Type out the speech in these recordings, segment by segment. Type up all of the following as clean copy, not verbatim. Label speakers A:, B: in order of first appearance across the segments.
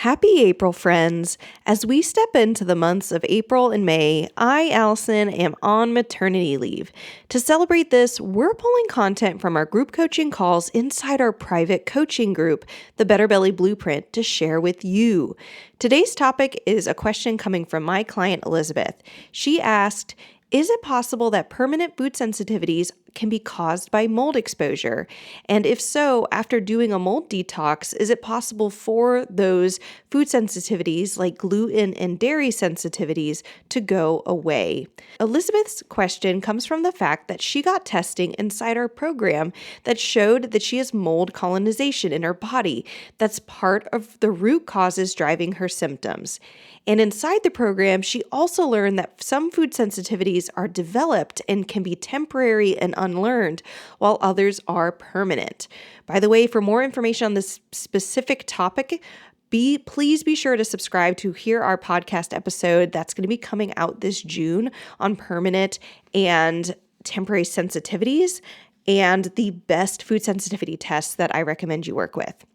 A: Happy April, friends! As we step into the months of April and May, I, Allison, am on maternity leave. To celebrate this, we're pulling content from our group coaching calls inside our private coaching group, the Better Belly Blueprint, to share with you. Today's topic is a question coming from my client, Elizabeth. She asked, is it possible that permanent food sensitivities can be caused by mold exposure? And if so, after doing a mold detox, is it possible for those food sensitivities like gluten and dairy sensitivities to go away? Elizabeth's question comes from the fact that she got testing inside our program that showed that she has mold colonization in her body. That's part of the root causes driving her symptoms. And inside the program, she also learned that some food sensitivities are developed and can be temporary and unlearned, while others are permanent. By the way, for more information on this specific topic, please be sure to subscribe to hear our podcast episode that's going to be coming out this June on permanent and temporary sensitivities and the best food sensitivity tests that I recommend you work with.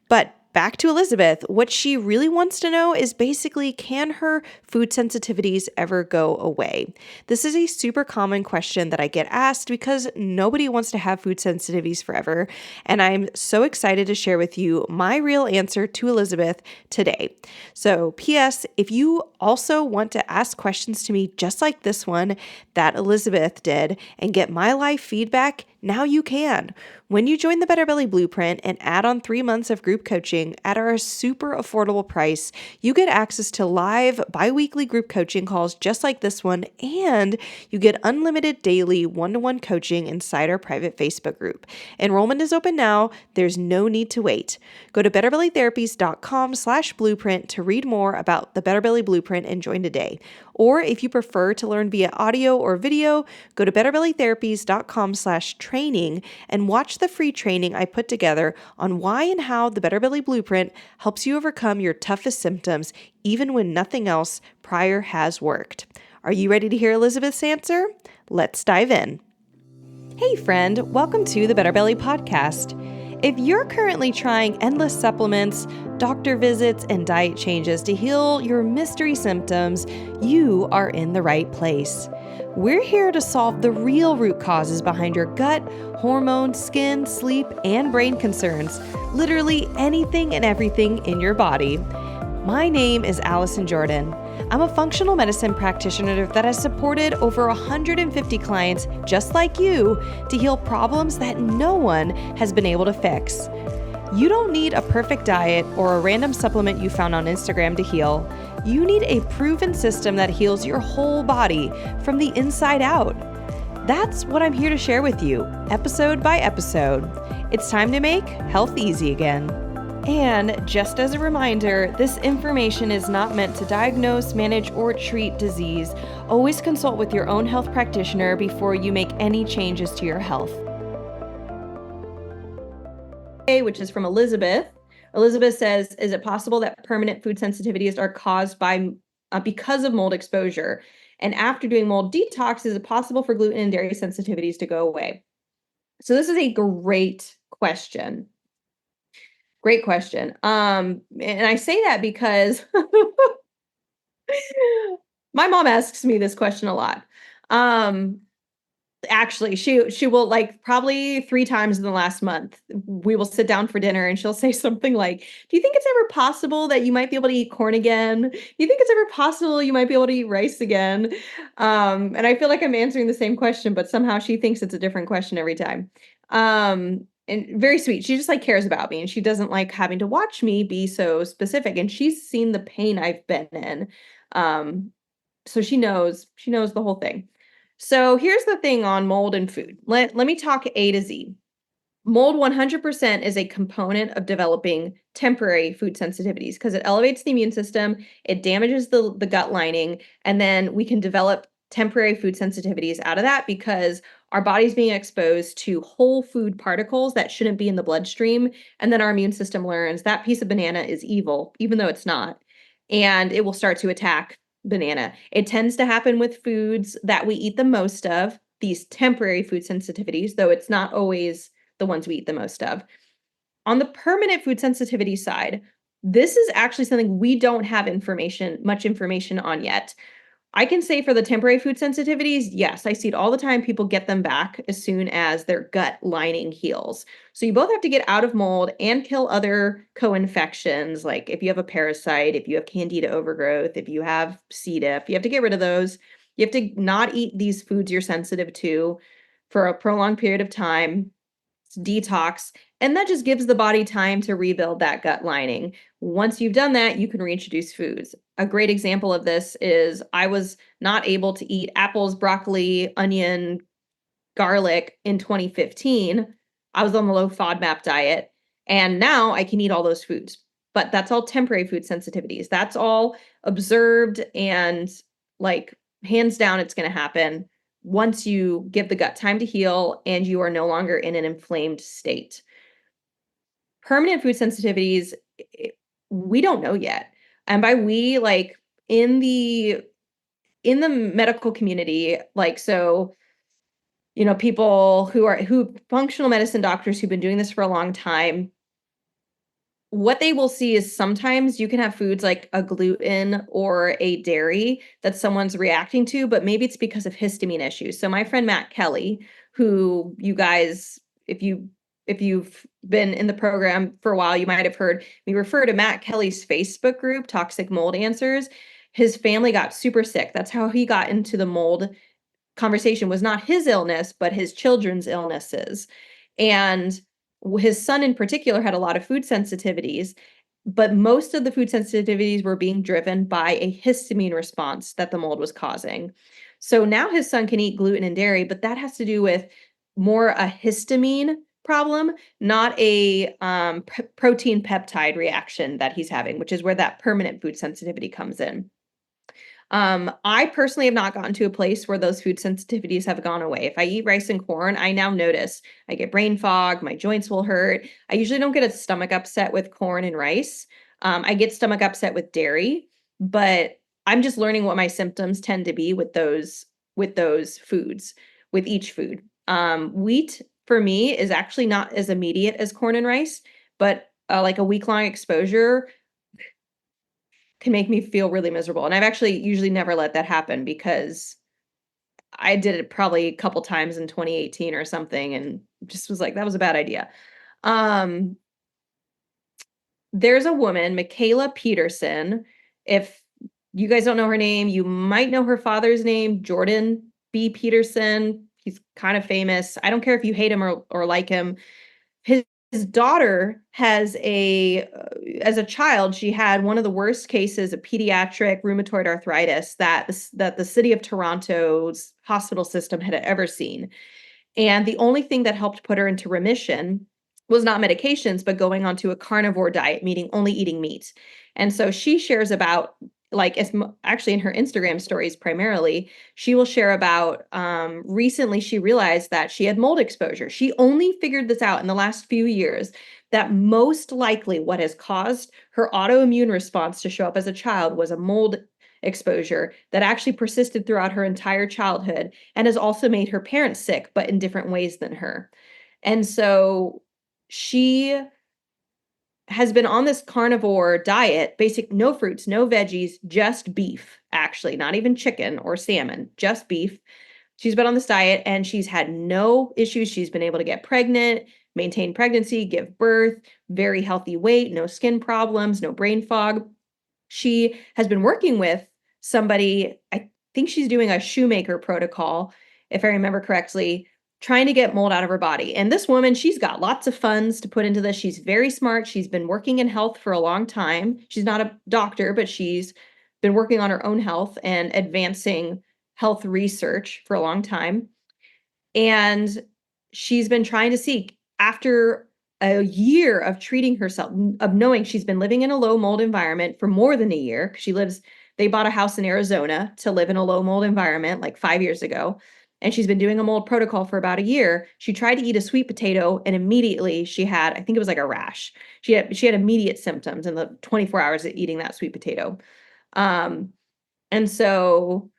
A: But back to Elizabeth. What she really wants to know is basically, can her food sensitivities ever go away? This is a super common question that I get asked because nobody wants to have food sensitivities forever. And I'm so excited to share with you my real answer to Elizabeth today. So, P.S., if you also want to ask questions to me just like this one that Elizabeth did and get my live feedback, now you can. When you join the Better Belly Blueprint and add on 3 months of group coaching at our super affordable price, you get access to live bi-weekly group coaching calls just like this one, and you get unlimited daily one-to-one coaching inside our private Facebook group. Enrollment is open now. There's no need to wait. Go to betterbellytherapies.com/blueprint to read more about the Better Belly Blueprint and join today. Or if you prefer to learn via audio or video, go to betterbellytherapies.com/training and watch the free training I put together on why and how the Better Belly Blueprint helps you overcome your toughest symptoms, even when nothing else prior has worked. Are you ready to hear Elizabeth's answer? Let's dive in. Hey friend, welcome to the Better Belly Podcast. If you're currently trying endless supplements, doctor visits, and diet changes to heal your mystery symptoms, you are in the right place. We're here to solve the real root causes behind your gut, hormones, skin, sleep, and brain concerns, literally anything and everything in your body. My name is Allison Jordan. I'm a functional medicine practitioner that has supported over 150 clients just like you to heal problems that no one has been able to fix. You don't need a perfect diet or a random supplement you found on Instagram to heal. You need a proven system that heals your whole body from the inside out. That's what I'm here to share with you, episode by episode. It's time to make health easy again. And just as a reminder, this information is not meant to diagnose, manage, or treat disease. Always consult with your own health practitioner before you make any changes to your health. Which is from Elizabeth. Elizabeth says, is it possible that permanent food sensitivities are caused by because of mold exposure? And after doing mold detox, is it possible for gluten and dairy sensitivities to go away? So this is a great question. Great question. And I say that because my mom asks me this question a lot. Actually, she will, like, probably 3 times in the last month, we will sit down for dinner and she'll say something like, do you think it's ever possible that you might be able to eat corn again? Do you think it's ever possible you might be able to eat rice again? And I feel like I'm answering the same question, but somehow she thinks it's a different question every time. And very sweet. She just, like, cares about me, and she doesn't like having to watch me be so specific, and she's seen the pain I've been in. So she knows the whole thing. So here's the thing on mold and food. Let me talk A to Z. Mold 100% is a component of developing temporary food sensitivities because it elevates the immune system, it damages the gut lining, and then we can develop temporary food sensitivities out of that because our body's being exposed to whole food particles that shouldn't be in the bloodstream. And then our immune system learns that piece of banana is evil, even though it's not. And it will start to attack banana. It tends to happen with foods that we eat the most of, these temporary food sensitivities, though it's not always the ones we eat the most of. On the permanent food sensitivity side, This is actually something we don't have much information on yet. I can say for the temporary food sensitivities, yes, I see it all the time. People get them back as soon as their gut lining heals. So you both have to get out of mold and kill other co-infections, like if you have a parasite, if you have candida overgrowth, if you have C. diff, you have to get rid of those. You have to not eat these foods you're sensitive to for a prolonged period of time, detox, and that just gives the body time to rebuild that gut lining. Once you've done that, you can reintroduce foods. A great example of this is I was not able to eat apples, broccoli, onion, garlic in 2015. I was on the low FODMAP diet, and now I can eat all those foods. But that's all temporary food sensitivities. That's all observed, and like hands down, it's going to happen once you give the gut time to heal and you are no longer in an inflamed state. Permanent food sensitivities, we don't know yet. And by we, like in the medical community, like so people who functional medicine doctors who've been doing this for a long time, what they will see is sometimes you can have foods like a gluten or a dairy that someone's reacting to, but maybe it's because of histamine issues. So my friend Matt Kelly, who you guys, if you've been in the program for a while, you might have heard me refer to Matt Kelly's Facebook group, Toxic Mold Answers. His family got super sick. That's how he got into the mold conversation, was not his illness, but his children's illnesses. And his son in particular had a lot of food sensitivities, but most of the food sensitivities were being driven by a histamine response that the mold was causing. So now his son can eat gluten and dairy, but that has to do with more a histamine problem, not a protein peptide reaction that he's having, which is where that permanent food sensitivity comes in. I personally have not gotten to a place where those food sensitivities have gone away. If I eat rice and corn, I now notice I get brain fog, my joints will hurt. I usually don't get a stomach upset with corn and rice. I get stomach upset with dairy, but I'm just learning what my symptoms tend to be with those foods, with each food. Wheat for me is actually not as immediate as corn and rice, but like a week-long exposure can make me feel really miserable. And I've actually usually never let that happen because I did it probably a couple times in 2018 or something and just was like, that was a bad idea. Um, there's a woman, McKayla Peterson. If you guys don't know her name, you might know her father's name, Jordan B. Peterson. He's kind of famous. I don't care if you hate him or like him. His daughter has as a child, she had one of the worst cases of pediatric rheumatoid arthritis that the city of Toronto's hospital system had ever seen. And the only thing that helped put her into remission was not medications, but going onto a carnivore diet, meaning only eating meat. And so she shares about, like, actually in her Instagram stories primarily, she will share about recently she realized that she had mold exposure. She only figured this out in the last few years, that most likely what has caused her autoimmune response to show up as a child was a mold exposure that actually persisted throughout her entire childhood and has also made her parents sick, but in different ways than her. And so she has been on this carnivore diet, basic no fruits, no veggies, just beef, actually, not even chicken or salmon, just beef. She's been on this diet and she's had no issues. She's been able to get pregnant, maintain pregnancy, give birth, very healthy weight, no skin problems, no brain fog. She has been working with somebody, I think she's doing a shoemaker protocol, if I remember correctly, trying to get mold out of her body. And this woman, she's got lots of funds to put into this. She's very smart. She's been working in health for a long time. She's not a doctor, but she's been working on her own health and advancing health research for a long time. And she's been trying to seek, after a year of treating herself, of knowing she's been living in a low mold environment for more than a year. They bought a house in Arizona to live in a low mold environment like 5 years ago. And she's been doing a mold protocol for about a year. She tried to eat a sweet potato and immediately she had, I think it was like a rash. She had immediate symptoms in the 24 hours of eating that sweet potato. And so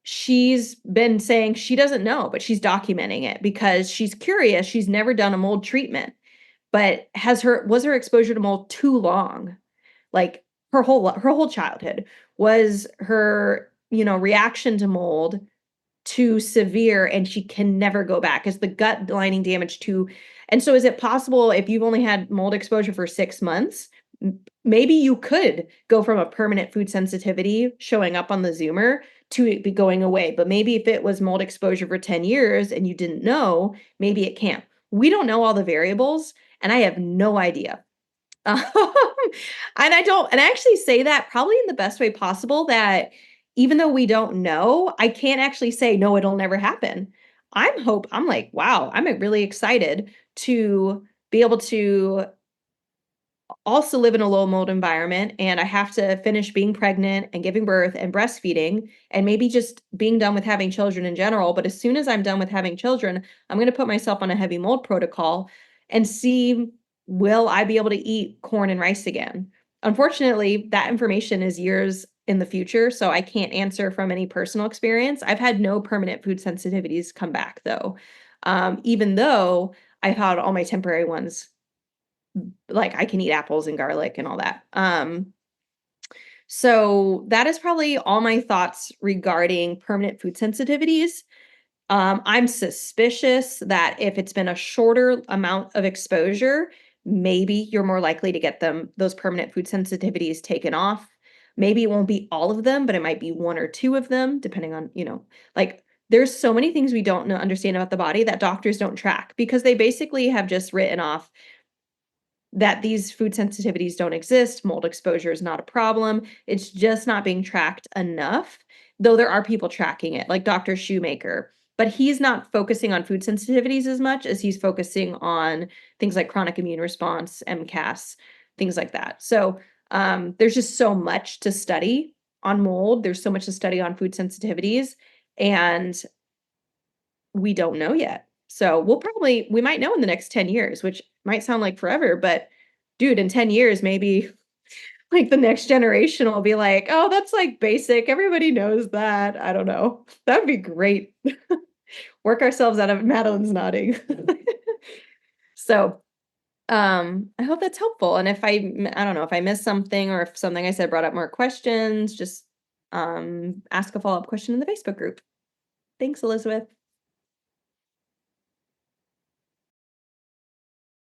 A: she's been saying she doesn't know, but she's documenting it because she's curious. She's never done a mold treatment. but was her exposure to mold too long? Like her whole childhood? Was her, reaction to mold too severe and she can never go back? Is the gut lining damage too? And so is it possible if you've only had mold exposure for 6 months, maybe you could go from a permanent food sensitivity showing up on the Zoomer to it be going away. But maybe if it was mold exposure for 10 years and you didn't know, maybe it can't. We don't know all the variables, and I have no idea. Um, and I actually say that probably in the best way possible, that even though we don't know, I can't actually say, no, it'll never happen. I'm like, wow, I'm really excited to be able to also live in a low mold environment, and I have to finish being pregnant and giving birth and breastfeeding and maybe just being done with having children in general. But as soon as I'm done with having children, I'm going to put myself on a heavy mold protocol and see, will I be able to eat corn and rice again? Unfortunately, that information is years in the future, so I can't answer from any personal experience. I've had no permanent food sensitivities come back though, even though I've had all my temporary ones, like I can eat apples and garlic and all that. So that is probably all my thoughts regarding permanent food sensitivities. I'm suspicious that if it's been a shorter amount of exposure, maybe you're more likely to get those permanent food sensitivities taken off. Maybe it won't be all of them, but it might be one or two of them, depending on, like there's so many things we don't understand about the body that doctors don't track because they basically have just written off that these food sensitivities don't exist, mold exposure is not a problem. It's just not being tracked enough, though there are people tracking it, like Dr. Shoemaker. But he's not focusing on food sensitivities as much as he's focusing on things like chronic immune response, MCAS, things like that. So there's just so much to study on mold. There's so much to study on food sensitivities, and we don't know yet. So we might know in the next 10 years, which might sound like forever, but dude, in 10 years, maybe like the next generation will be like, oh, that's like basic. Everybody knows that. I don't know. That'd be great. Work ourselves out of it. Madeline's nodding. So, I hope that's helpful. And I don't know if I missed something or if something I said brought up more questions, just ask a follow-up question in the Facebook group. Thanks, Elizabeth.